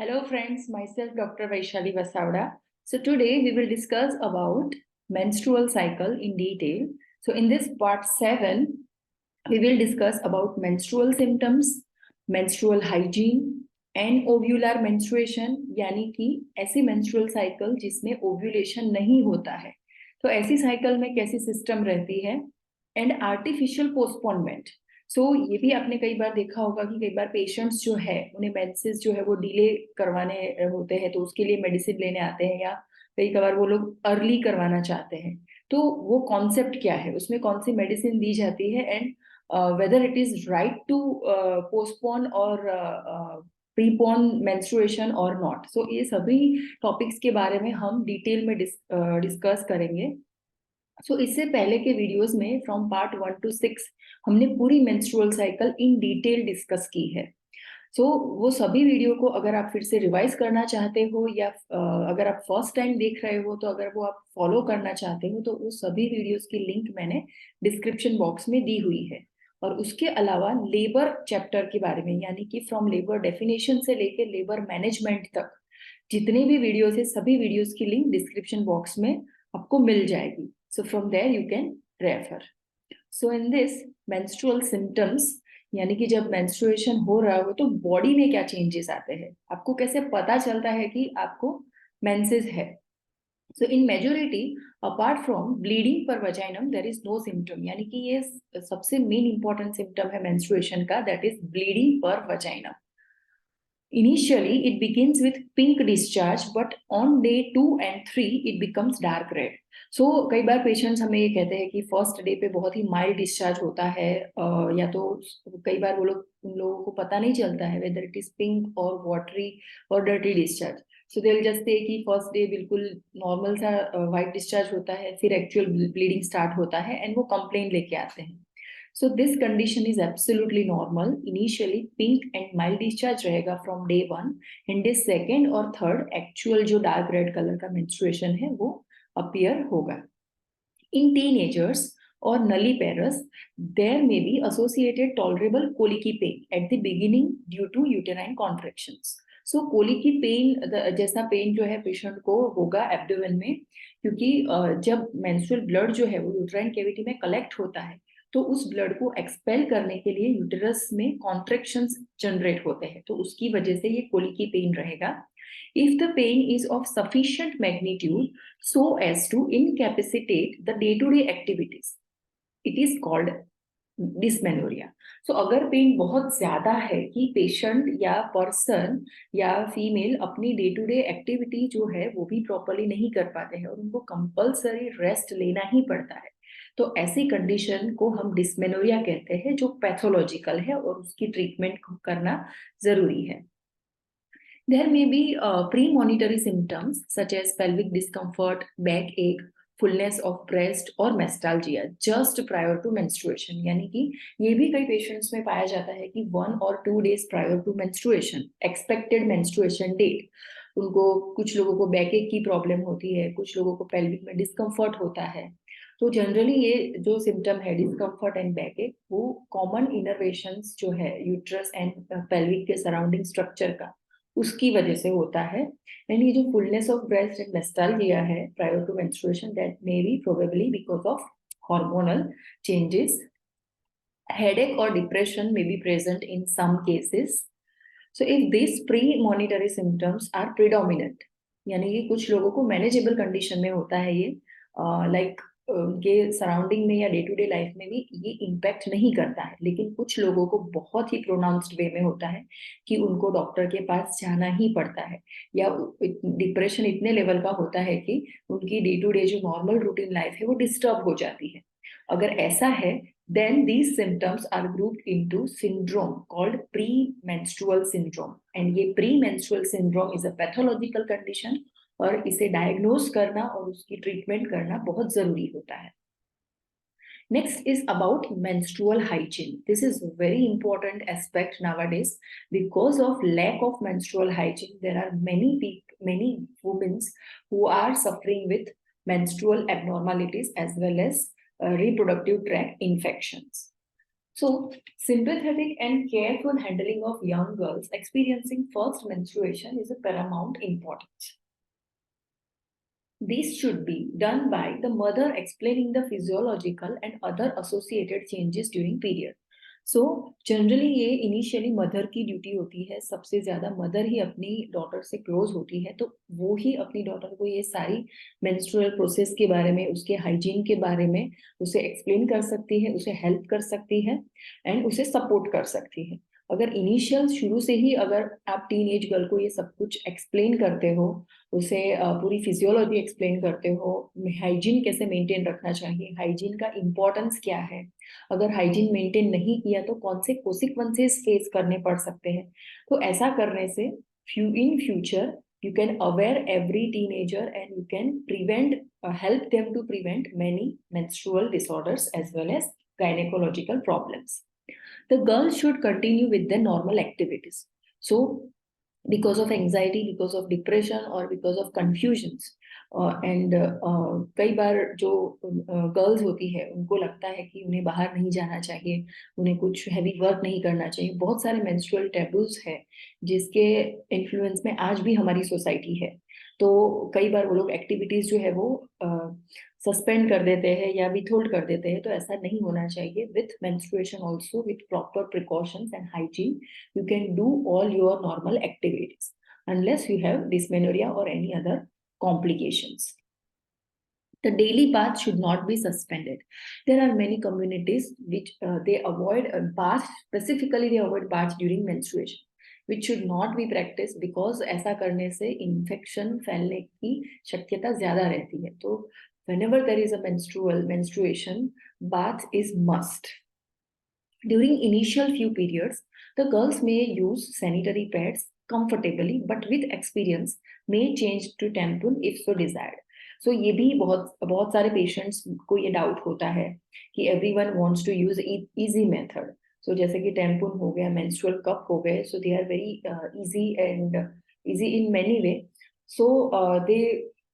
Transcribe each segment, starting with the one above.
Hello friends, myself Dr. Vaishali Vasavda. So today we will discuss about menstrual cycle in detail. So in this part 7, we will discuss about menstrual symptoms, menstrual hygiene and ovular menstruation यानी कि ऐसी menstrual cycle जिसमें ovulation नहीं होता है. तो ऐसी cycle में कैसी system रहती है and artificial postponement. ये भी आपने कई बार देखा होगा कि कई बार पेशेंट्स जो है उन्हें मेंसेस जो है वो डिले करवाने होते हैं, तो उसके लिए मेडिसिन लेने आते हैं, या कई बार वो लोग अर्ली करवाना चाहते हैं. तो वो कॉन्सेप्ट क्या है, उसमें कौन सी मेडिसिन दी जाती है, and whether it is right to postpone और प्रीपोन मेंस्ट्रुएशन और नॉट. ये सभी टॉपिक्स के बारे में हम डिटेल में डिस्कस करेंगे. इससे पहले के वीडियोस में फ्रॉम पार्ट 1 to 6 हमने पूरी menstrual cycle in detail discuss की है. वो सभी वीडियो को अगर आप फिर से रिवाइज करना चाहते हो, या अगर आप फर्स्ट टाइम देख रहे हो, तो अगर वो आप फॉलो करना चाहते हो तो वो सभी वीडियोस की लिंक मैंने डिस्क्रिप्शन बॉक्स में दी हुई है. और उसके अलावा लेबर चैप्टर के बारे में, यानी कि फ्रॉम लेबर डेफिनेशन से लेके लेबर मैनेजमेंट तक जितने भी वीडियोस है, सभी वीडियोस की लिंक डिस्क्रिप्शन बॉक्स में आपको मिल जाएगी. So from there you can refer. In this menstrual symptoms, यानी कि जब मेंस्ट्रुएशन हो रहा हो तो बॉडी में क्या चेंजेस आते हैं, आपको कैसे पता चलता है कि आपको मेंसेस है. In majority apart from bleeding पर वजाइनम देयर इज नो सिम्टम, यानी कि ये सबसे मेन इंपॉर्टेंट सिम्टम है मेंस्ट्रुएशन का, दैट इज ब्लीडिंग पर वजाइनम. Initially, it begins with pink discharge, but on day 2 and 3, it becomes dark red. कई बार पेशेंट्स हमें ये कहते हैं कि फर्स्ट डे पे बहुत ही माइल्ड डिस्चार्ज होता है, या तो कई बार उन लोगों को पता नहीं चलता है वेदर इट इज पिंक और वाटरी और dirty discharge. They will just say कि फर्स्ट डे बिल्कुल नॉर्मल सा वाइट डिस्चार्ज होता है, फिर एक्चुअल ब्लीडिंग स्टार्ट होता है एंड वो कंप्लेन लेके आते हैं. This condition is absolutely normal. Initially, pink and mild discharge रहेगा from day 1, and day 2 और 3 actual जो dark red color का menstruation है वो appear होगा. In teenagers or nulliparous, there may be associated tolerable colicky pain at the beginning due to uterine contractions. colicky pain जैसा pen जो है patient को होगा एब्डोमेन में, क्योंकि जब menstrual blood जो है वो यूट्राइन कैविटी में कलेक्ट होता है, तो उस ब्लड को एक्सपेल करने के लिए यूटेरस में कॉन्ट्रैक्शंस जनरेट होते हैं, तो उसकी वजह से ये कोलिकी पेन रहेगा. If the pain is of sufficient magnitude so as to incapacitate the day-to-day activities, it is called dysmenorrhea. अगर पेन बहुत ज्यादा है कि पेशेंट या पर्सन या फीमेल अपनी डे टू डे एक्टिविटी जो है वो भी प्रॉपरली नहीं कर पाते हैं और उनको कंपल्सरी रेस्ट लेना ही पड़ता है, तो ऐसी कंडीशन को हम डिस्मेनोरिया कहते हैं, जो पैथोलॉजिकल है और उसकी ट्रीटमेंट करना जरूरी है. There may be premonitory symptoms such as pelvic discomfort, backache, fullness of breast और mestalgia just prior to menstruation. यानी कि ये भी कई पेशेंट्स में पाया जाता है कि 1 or 2 days prior to menstruation, expected menstruation date, उनको कुछ लोगों को बैकएक की प्रॉब्लम होती है, कुछ लोगों को पेल्विक में डिस्कम्फर्ट होता है. तो जनरली ये जो सिम्टम है डिस्कम्फर्ट एंड बैकएक, वो कॉमन इनर्वेशंस जो है यूट्रस एंड पेल्विक के सराउंडिंग स्ट्रक्चर का, उसकी वजह से होता है. एंड ये जो fullness of breast and mastalgia है prior to menstruation, that may be probably because of hormonal changes. Headache और depression may be present in some cases. If this premonitory symptoms are predominant, यानी कि कुछ लोगों को manageable condition में होता है ये, लाइक उनके सराउंडिंग में या डे टू डे लाइफ में भी ये इम्पैक्ट नहीं करता है, लेकिन कुछ लोगों को बहुत ही प्रोनाउंस्ड वे में होता है कि उनको डॉक्टर के पास जाना ही पड़ता है, या डिप्रेशन इतने लेवल का होता है कि उनकी डे टू डे जो नॉर्मल रूटीन लाइफ है वो डिस्टर्ब हो जाती है. अगर ऐसा है, then these symptoms are grouped into syndrome called premenstrual syndrome, and ये premenstrual syndrome is a pathological condition और इसे डायग्नोज करना और उसकी ट्रीटमेंट करना बहुत जरूरी होता है. Next is about menstrual hygiene. This is a very important aspect nowadays. Because of lack of menstrual hygiene, there are many women who are suffering with menstrual abnormalities as well as reproductive tract infections. So, sympathetic and careful handling of young girls experiencing first menstruation is a paramount importance. This should be done by the mother explaining the physiological and other associated changes during period. So generally ये initially mother की duty होती है, सबसे ज्यादा mother ही अपनी daughter से close होती है, तो वो ही अपनी डॉटर को ये सारी मेंस्ट्रुअल प्रोसेस के बारे में, उसके हाइजीन के बारे में उसे एक्सप्लेन कर सकती है, उसे हेल्प कर सकती है एंड उसे सपोर्ट कर सकती है. अगर इनिशियल शुरू से ही अगर आप टीन एज गर्ल को ये सब कुछ एक्सप्लेन करते हो, उसे पूरी फिजियोलॉजी एक्सप्लेन करते हो, हाइजीन कैसे मेंटेन रखना चाहिए, हाइजीन का इम्पोर्टेंस क्या है, अगर हाइजीन मेंटेन नहीं किया तो कौन से कॉन्सिक्वेंसेस फेस करने पड़ सकते हैं, तो ऐसा करने से in future you can aware every teenager and you can prevent help them to prevent many menstrual disorders as well as gynecological problems. The girls should continue with their normal activities. So because of anxiety, because of depression or because of confusions and कई बार जो girls होती है उनको लगता है कि उन्हें बाहर नहीं जाना चाहिए, उन्हें कुछ हैवी वर्क नहीं करना चाहिए, बहुत सारे मेंस्ट्रुअल टैबूज है जिसके इन्फ्लुएंस में आज भी हमारी सोसाइटी है. तो कई बार वो लोग एक्टिविटीज जो है वो सस्पेंड कर देते हैं या विथहोल्ड कर देते हैं, तो ऐसा नहीं होना चाहिए. With menstruation also with proper precautions and hygiene you can do all your normal activities unless you have dysmenorrhea or any other complications. The daily bath should not be suspended. There are many communities which they avoid bath, specifically they avoid bath during menstruation, which should not be practiced because ऐसा करने से infection फैलने की शक्यता ज्यादा रहती है. तो whenever there is a menstruation, bath is must. During initial few periods, the girls may use sanitary pads comfortably, but with experience may change to tampon if so desired. So ये भी बहुत सारे patients को ये doubt होता है कि everyone wants to use easy method. So जैसे कि tampon हो गया, menstrual cup हो गए, so they are very easy and easy in many way. So they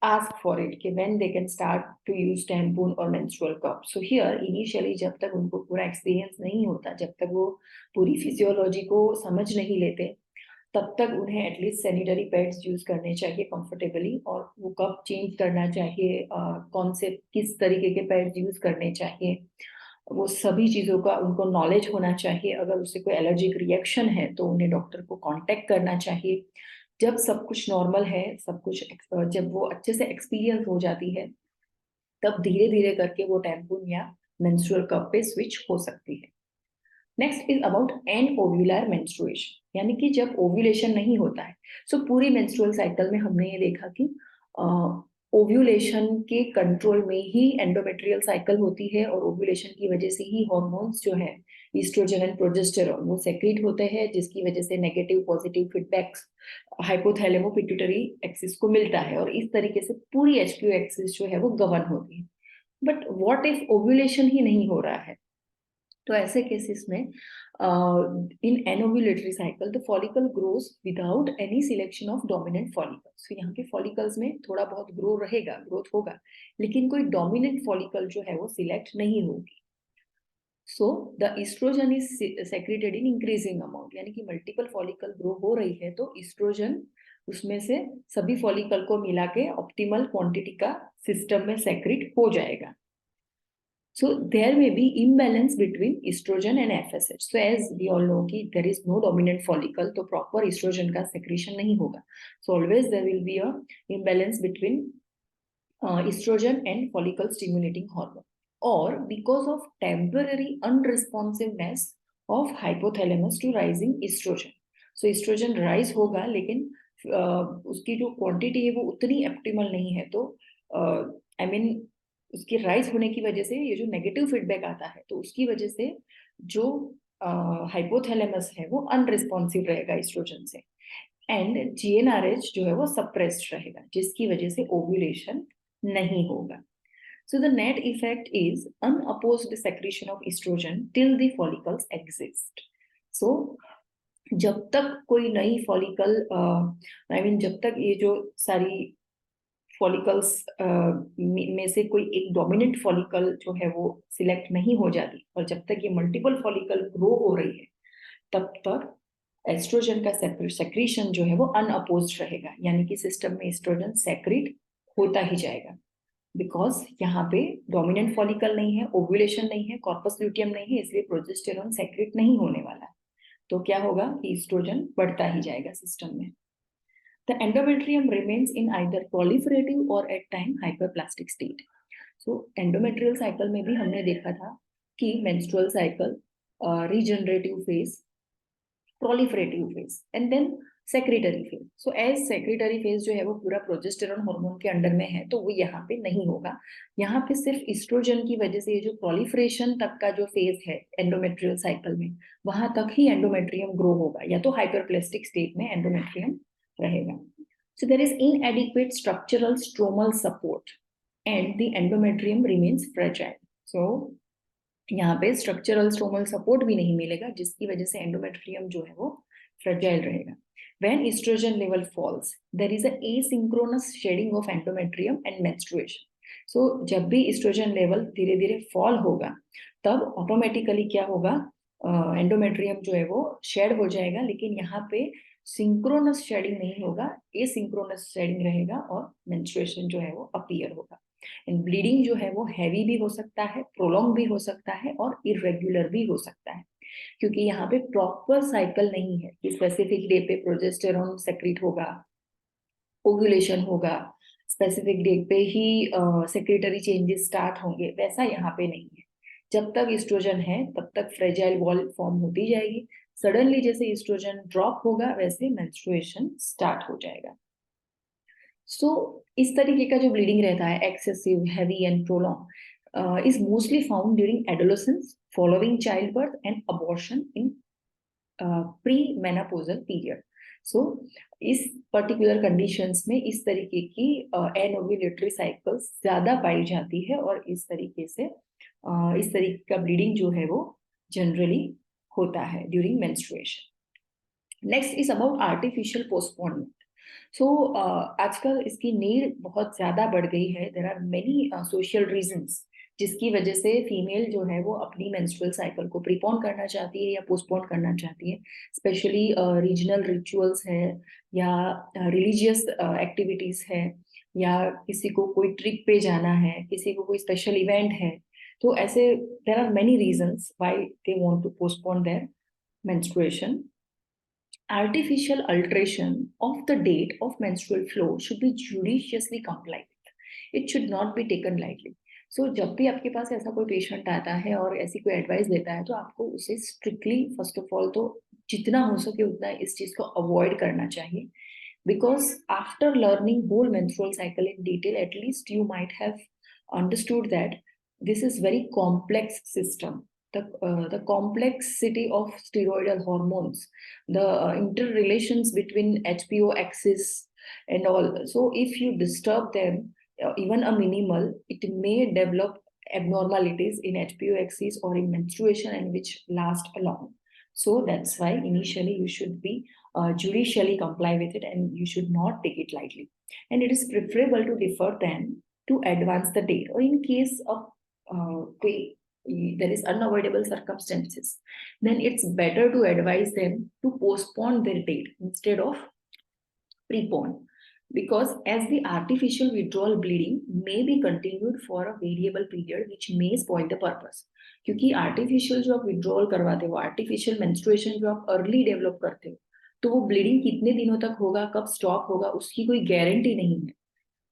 ask for it कि when they can start to use tampon or menstrual cup. So here initially जब तक उनको पूरा experience नहीं होता, जब तक वो पूरी फिजियोलॉजी को समझ नहीं लेते, तब तक उन्हें एटलीस्ट सैनिटरी पैड्स यूज करने चाहिए कंफर्टेबली, और वो कब चेंज करना चाहिए, कौन से किस तरीके के पैड्स यूज करने चाहिए, वो सभी चीज़ों का उनको नॉलेज होना चाहिए. अगर उससे कोई एलर्जिक रिएक्शन है तो उन्हें डॉक्टर को कांटेक्ट करना चाहिए. जब सब कुछ नॉर्मल है, सब कुछ जब वो अच्छे से एक्सपीरियंस हो जाती है, तब धीरे धीरे करके वो टैम्पून या मेंस्ट्रुअल कप पे स्विच हो सकती है. Next is about anovular menstruation, यानी कि जब ओव्यूलेशन नहीं होता है. सो पूरी मेंस्ट्रुअल साइकिल में हमने ये देखा कि ओव्यूलेशन के कंट्रोल में ही एंडोमेट्रियल साइकिल होती है, और ओव्यूलेशन की वजह से ही हार्मोन्स जो है ईस्ट्रोजन एंड प्रोजेस्टेरोन वो सेक्रेट होते हैं, जिसकी वजह से negative positive feedbacks hypothalamo pituitary axis को मिलता है, और इस तरीके से पूरी एचक्यू एक्सिस जो है वो गवर्न होती है. बट व्हाट इफ ओव्यूलेशन ही नहीं हो रहा है, तो ऐसे केसेस में in anovulatory cycle the follicle grows without any selection of dominant follicles. तो यहाँ के फॉलिकल्स में थोड़ा बहुत ग्रोथ होगा, लेकिन कोई डोमिनेंट फॉलिकल जो है वो सिलेक्ट नहीं होगी. So the estrogen is secreted in increasing amount, यानी कि मल्टीपल फॉलिकल ग्रो हो रही है तो ईस्ट्रोजन उसमें से सभी फॉलिकल को मिला के ऑप्टिमल क्वांटिटी का सिस्टम में सेक्रेट हो जाएगा. So there may be imbalance between estrogen and FSH. So as we all know कि there is no dominant follicle, तो proper estrogen का secretion नहीं होगा. So always there will be a imbalance between estrogen and follicle stimulating hormone, or because of temporary unresponsiveness of hypothalamus to rising estrogen. So estrogen rise होगा, लेकिन उसकी जो quantity है वो उतनी optimal नहीं है, तो I mean उसके राइज होने की वजह से ये जो नेगेटिव फीडबैक आता है, तो उसकी वजह से जो हाइपोथैलेमस है वो अनरिस्पॉन्सिव रहेगा एस्ट्रोजन से, एंड जीएनआरएच जो है वो सप्रेस्ड रहेगा, जिसकी वजह से ओव्यूलेशन नहीं होगा. So the net effect is unopposed secretion of estrogen till the follicles exist. So जब तक कोई नई फॉलिकल जब तक ये जो सारी फॉलिकल्स में से कोई एक डोमिनेंट फॉलिकल जो है वो सिलेक्ट नहीं हो जाती, और जब तक ये मल्टीपल फॉलिकल ग्रो हो रही है तब तक एस्ट्रोजन का सेक्रीशन जो है वो अनअपोज्ड रहेगा, यानी कि सिस्टम में एस्ट्रोजन सेक्रेट होता ही जाएगा, बिकॉज यहाँ पे डोमिनेंट फॉलिकल नहीं है, ओव्यूलेशन नहीं है, कॉर्पस ल्यूटियम नहीं है, इसलिए प्रोजेस्टेरॉन सेक्रेट नहीं होने वाला है। तो क्या होगा कि एस्ट्रोजन बढ़ता ही जाएगा सिस्टम में। The endometrium remains in either proliferative or at time hyperplastic state. So endometrial cycle में भी हमने देखा था कि menstrual cycle, regenerative phase, proliferative phase and then secretory phase. So as secretory phase जो है वो पूरा प्रोजेस्टेरॉन हार्मोन के अंडर में है, तो वो यहाँ पे नहीं होगा। यहाँ पे सिर्फ एस्ट्रोजन की वजह से ये जो प्रोलिफरेशन तक का जो फेज है एंडोमेट्रियल साइकिल में, वहां तक ही एंडोमेट्रियम ग्रो होगा, या तो हाइपरप्लास्टिक स्टेट में एंडोमेट्रियम रहेगा। So there is inadequate structural stromal support and the endometrium remains fragile. So यहाँ पे स्ट्रक्चरल स्ट्रोमल सपोर्ट भी नहीं मिलेगा, जिसकी वजह से एंडोमेट्रियम जो है वो फ्रेजाइल रहेगा। When estrogen level falls, there is a asynchronous shedding of endometrium and menstruation. So जब भी एस्ट्रोजन लेवल धीरे धीरे फॉल होगा तब ऑटोमेटिकली क्या होगा, एंडोमेट्रियम जो है वो शेड हो जाएगा, लेकिन यहाँ पे सिंक्रोनस शेडिंग नहीं होगा, एसिंक्रोनस शेडिंग रहेगा और मेंस्ट्रुएशन जो है वो अपीयर होगा। एंड ब्लीडिंग जो है वो हैवी भी हो सकता है, प्रोलॉन्ग भी हो सकता है और इरेगुलर भी हो सकता है, क्योंकि यहाँ पे प्रॉपर साइकिल नहीं है कि स्पेसिफिक डे पे प्रोजेस्टेरॉन सेक्रेट होगा, ओव्यूलेशन होगा, स्पेसिफिक डे पे ही सेक्रेटरी चेंजेस स्टार्ट होंगे, वैसा यहाँ पे नहीं है। जब तक एस्ट्रोजन है तब तक फ्रेजाइल वॉल फॉर्म होती जाएगी, सडनली जैसे एस्ट्रोजन ड्रॉप होगा वैसे मेंस्ट्रुएशन स्टार्ट हो जाएगा। सो इस तरीके का जो ब्लीडिंग रहता है excessive, heavy and prolonged is mostly found during adolescence, following child birth and abortion in pre menopausal period. So इस पर्टिकुलर कंडीशंस में इस तरीके की एनओव्यूलेटरी साइकिल्स ज्यादा पाई जाती है, और इस तरीके से इस तरीके का ब्लीडिंग जो है वो जनरली होता है during menstruation. Next is about artificial postponement. So आजकल इसकी नीड बहुत ज्यादा बढ़ गई है। There are many social reasons जिसकी वजह से फीमेल जो है वो अपनी मेंस्ट्रुअल साइकिल को प्रीपोन करना चाहती है या पोस्टपोन करना चाहती है। स्पेशली रीजनल रिचुअल्स है, या रिलीजियस एक्टिविटीज है, या किसी को कोई ट्रिप पे जाना है, किसी को कोई स्पेशल इवेंट है, तो ऐसे there are many reasons why they want to postpone their menstruation. Artificial alteration of the date of menstrual flow should be judiciously complied with. It should not be taken lightly. So जब भी आपके पास ऐसा कोई patient आता है और ऐसी कोई एडवाइस देता है, तो आपको उसे स्ट्रिक्टली फर्स्ट ऑफ ऑल तो जितना हो सके उतना इस चीज को अवॉइड करना चाहिए, because after learning whole menstrual cycle in detail, at least you might have understood that this is very complex system. The complexity of steroidal hormones, the interrelations between HPO axis and all. So if you disturb them, even a minimal, it may develop abnormalities in HPO axis or in menstruation, and which last long. So that's why initially you should be judicially comply with it, and you should not take it lightly. And it is preferable to defer them to advance the date, or in case of there is unavoidable circumstances, then it's better to advise them to postpone their date instead of prepone, because as the artificial withdrawal bleeding may be continued for a variable period which may spoil the purpose. क्योंकि artificial जो आप withdrawal करवाते हो, artificial menstruation जो आप early develop करते हो, तो वो ब्लीडिंग कितने दिनों तक होगा, कब स्टॉप होगा, उसकी कोई गारंटी नहीं है।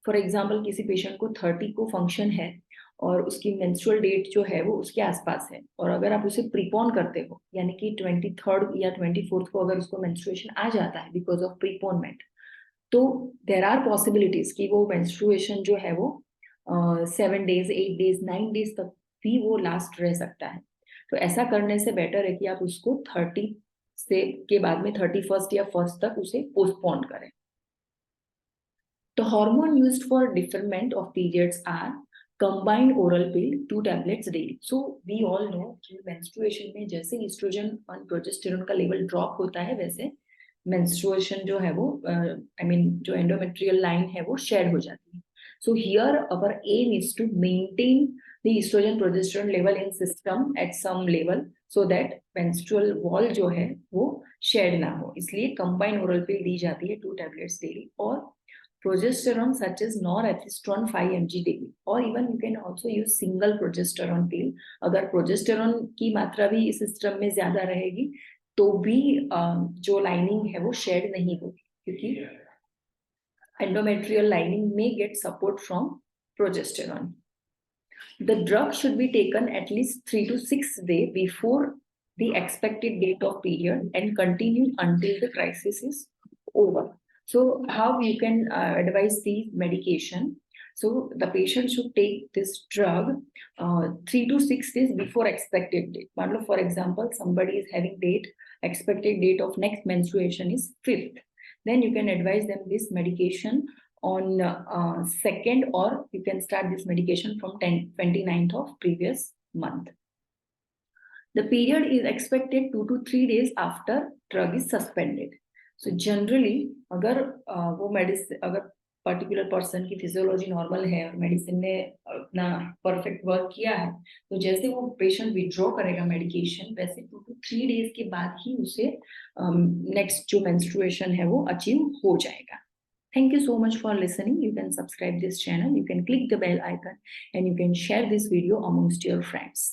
फॉर एग्जाम्पल किसी पेशेंट को 30 को फंक्शन है और उसकी मेंस्ट्रुअल डेट जो है वो उसके आसपास है, और अगर आप उसे प्रीपोन करते हो, यानी कि 23rd या 24th को अगर उसको मेंस्ट्रुएशन आ जाता है बिकॉज ऑफ प्रीपोनमेंट, तो देर आर पॉसिबिलिटीज कि वो मेंस्ट्रुएशन जो है वो 7 days, 8 days, 9 days तक भी वो लास्ट रह सकता है। तो ऐसा करने से बेटर है कि आप उसको 30 से के बाद में 31st या 1st तक उसे पोस्टपोन करें। The hormone used for deferment of periods are combined oral pill 2 tablets daily. So we all know कि menstruation में जैसे estrogen और progesterone का लेवल ड्रॉप होता है, वैसे menstruation जो है वो जो endometrial line है वो शेड हो जाती है। So here our aim is to maintain the estrogen progesterone level in system at some level so that menstrual wall जो है वो shed ना हो, इसलिए combined oral pill दी जाती है 2 tablets daily, और progesterone such as norethistron 5 mg daily, or even you can also use single progesterone pill. अगर progesterone की मात्रा भी इस सिस्टम में ज्यादा रहेगी तो भी जो लाइनिंग है वो शेड नहीं होगी, क्योंकि endometrial lining may get support from progesterone. The drug should be taken at least 3 to 6 days before the expected date of period and continue until the crisis is over. So how you can advise the medication? So the patient should take this drug 3 to 6 days before expected date. For example, somebody is having expected date of next menstruation is 5th. Then you can advise them this medication on 2nd, or you can start this medication from 29th of previous month. The period is expected 2 to 3 days after drug is suspended. So generally अगर वो medicine, अगर particular person की physiology normal है और medicine ने अपना perfect work किया है, तो जैसे वो पेशेंट विड्रॉ करेगा मेडिकेशन, वैसे 2 to 3 डेज के बाद ही उसे नेक्स्ट जो मेंस्ट्रुएशन है वो अचीव हो जाएगा. Thank you so much for listening. You can subscribe this channel, you can click the bell icon, and you can share this video amongst your friends.